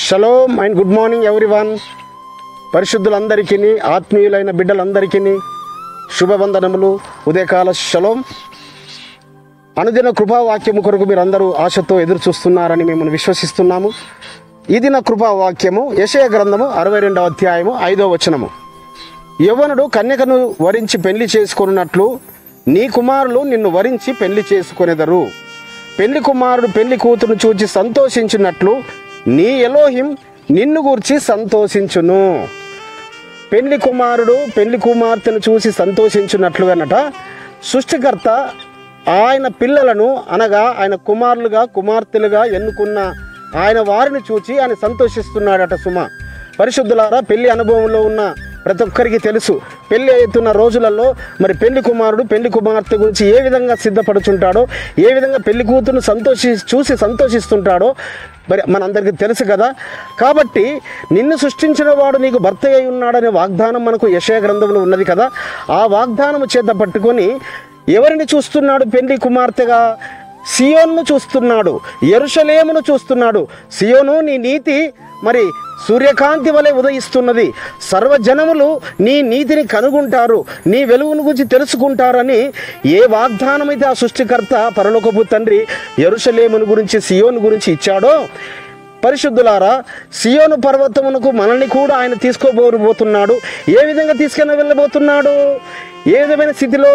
Shalom and good morning everyone. పరిశుద్ధులందరికీ, ఆత్మీయులైన బిడ్డలందరికీ శుభవందనములు. ఉదయకాల షలోమ్. అనుదిన కృపావాక్యము కొరకు మీరందరూ ఆశతో ఎదురు చూస్తున్నారని మేము విశ్వసిస్తున్నాము. ఈ దిన కృపావాక్యము యెషయా గ్రంథము 62వ అధ్యాయము 5వ వచనము. యవ్వనుడు కన్యకను వరించి పెళ్లి చేసుకొనున్నట్లు నీ కుమారులు నిన్ను వరించి పెళ్లి చేసుకొనెదరు. పెళ్లి కుమారుడు పెళ్లి కూతురును చూచి సంతోషించినట్లు నీ ఎలోహిం నిన్ను గూర్చి సంతోషించును. పెళ్లి కుమారుడు పెళ్లి కుమార్తెను చూసి సంతోషించున్నట్లుగానట సృష్టికర్త ఆయన పిల్లలను అనగా ఆయన కుమారులుగా కుమార్తెలుగా ఎన్నుకున్న ఆయన వారిని చూచి ఆయన సంతోషిస్తున్నాడట. సుమ పరిశుద్ధులారా, పెళ్లి అనుభవంలో ఉన్న ప్రతి ఒక్కరికి తెలుసు, పెళ్లి అవుతున్న రోజులలో మరి పెళ్లి కుమారుడు పెళ్లి కుమార్తె గురించి ఏ విధంగా సిద్ధపడుచుంటాడో, ఏ విధంగా పెళ్లి కూతురును చూసి సంతోషిస్తుంటాడో మరి మనందరికీ తెలుసు కదా. కాబట్టి నిన్ను సృష్టించిన వాడు నీకు భర్త అయి ఉన్నాడనే వాగ్దానం మనకు యెషయా గ్రంథంలో ఉన్నది కదా. ఆ వాగ్దానము చేత పట్టుకొని ఎవరిని చూస్తున్నాడు? పెళ్లి కుమార్తెగా సియోనును చూస్తున్నాడు, యెరూషలేమును చూస్తున్నాడు. సియోను, నీ నీతి మరి సూర్యకాంతి వలె ఉదయిస్తున్నది, సర్వజనములు నీ నీతిని కనుగొంటారు, నీ వెలుగును గురించి తెలుసుకుంటారని ఏ వాగ్దానమైతే ఆ సృష్టికర్త పరలోకపు తండ్రి యెరూషలేమును గురించి సియోను గురించి ఇచ్చాడో, పరిశుద్ధులారా, సియోను పర్వతమునకు మనల్ని కూడా ఆయన తీసుకోబోతున్నాడు. ఏ విధంగా తీసుకుని వెళ్ళబోతున్నాడు? ఏ విధమైన స్థితిలో?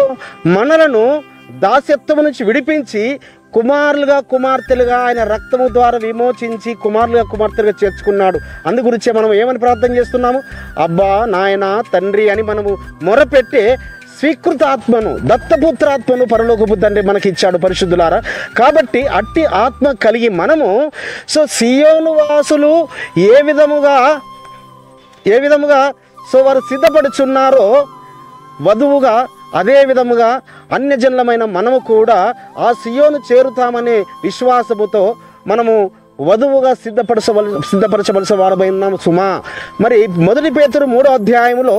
మనలను దాస్యత్వము నుంచి విడిపించి కుమారులుగా కుమార్తెలుగా ఆయన రక్తము ద్వారా విమోచించి కుమారులుగా కుమార్తెలుగా చేర్చుకున్నాడు. అందు గురించే మనం ఏమని ప్రార్థన చేస్తున్నాము? అబ్బా నాయన తండ్రి అని మనము మొరపెట్టే స్వీకృతాత్మను, దత్తపుత్రాత్మను పరలోకపు తండ్రి మనకి ఇచ్చాడు పరిశుద్ధులారా. కాబట్టి అట్టి ఆత్మ కలిగి మనము సియోను వాసులు ఏ విధముగా వారు సిద్ధపడుచున్నారో వధువుగా, అదే విధముగా అన్యజనులమైన మనము కూడా ఆ సియోను చేరుతామనే విశ్వాసముతో మనము వధువుగా సిద్ధపరచవలసిన వారమై ఉన్నాము సుమా. మరి మొదటి పేతురు 3వ అధ్యాయములో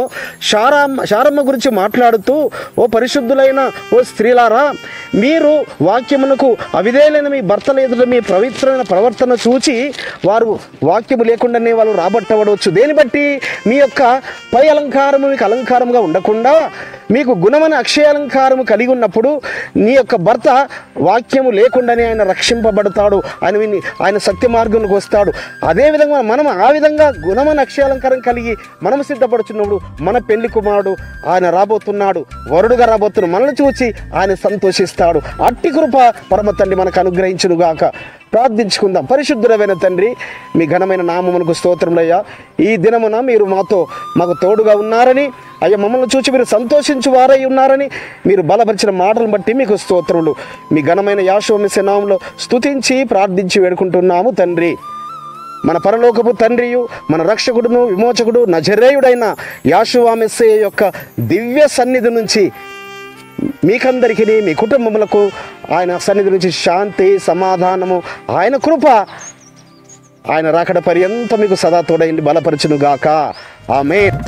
శారమ్మ గురించి మాట్లాడుతూ, ఓ పరిశుద్ధులైన ఓ స్త్రీలారా, మీరు వాక్యమునకు అవిధేయులైన మీ భర్తల ఎదుట మీ పవిత్రమైన ప్రవర్తన చూచి వారు వాక్యము లేకుండానే వాళ్ళు రాబట్టబడవచ్చు. దేని బట్టి? మీ యొక్క పై అలంకారము మీకు అలంకారంగా ఉండకుండా మీకు గుణమైన అక్షయాలంకారము కలిగి ఉన్నప్పుడు నీ యొక్క భర్త వాక్యము లేకుండానే ఆయన రక్షింపబడతాడు, ఆయన సత్య మార్గంలోకి వస్తాడు. అదేవిధంగా మనం ఆ విధంగా గుణమైన అక్షయాలంకారం కలిగి మనం సిద్ధపడుచున్నప్పుడు మన పెళ్లి కుమారుడు ఆయన రాబోతున్నాడు, వరుడుగా రాబోతున్నాడు. మనల్ని చూచి ఆయన సంతోషిస్తాడు. అట్టి కృప పరమ తండ్రి మనకు అనుగ్రహించునుగాక. ప్రార్థించుకుందాం. పరిశుద్ధుడైన తండ్రి, మీ ఘనమైన నామమునకు స్తోత్రములయ్యా. ఈ దినమున మీరు మాకు తోడుగా ఉన్నారని, అయ్యా మమ్మల్ని చూసి మీరు సంతోషించు వారై ఉన్నారని, మీరు బలపరిచిన మాటలను బట్టి మీకు స్తోత్రములు. మీ ఘనమైన యెహోవా మెస్సీయ నామములో స్తుతించి ప్రార్థించి వేడుకుంటున్నాము తండ్రి. మన పరలోకపు తండ్రియు మన రక్షకుడును విమోచకుడు నజరేయుడైన యెహోవా మెస్సీయ యొక్క దివ్య సన్నిధి నుంచి మీకందరికీ, మీ కుటుంబములకు ఆయన సన్నిధి నుంచి శాంతి, సమాధానము, ఆయన కృప, ఆయన రాకడ పర్యంతం మీకు సదా తోడైంది బలపరచునుగాక. ఆమేన్.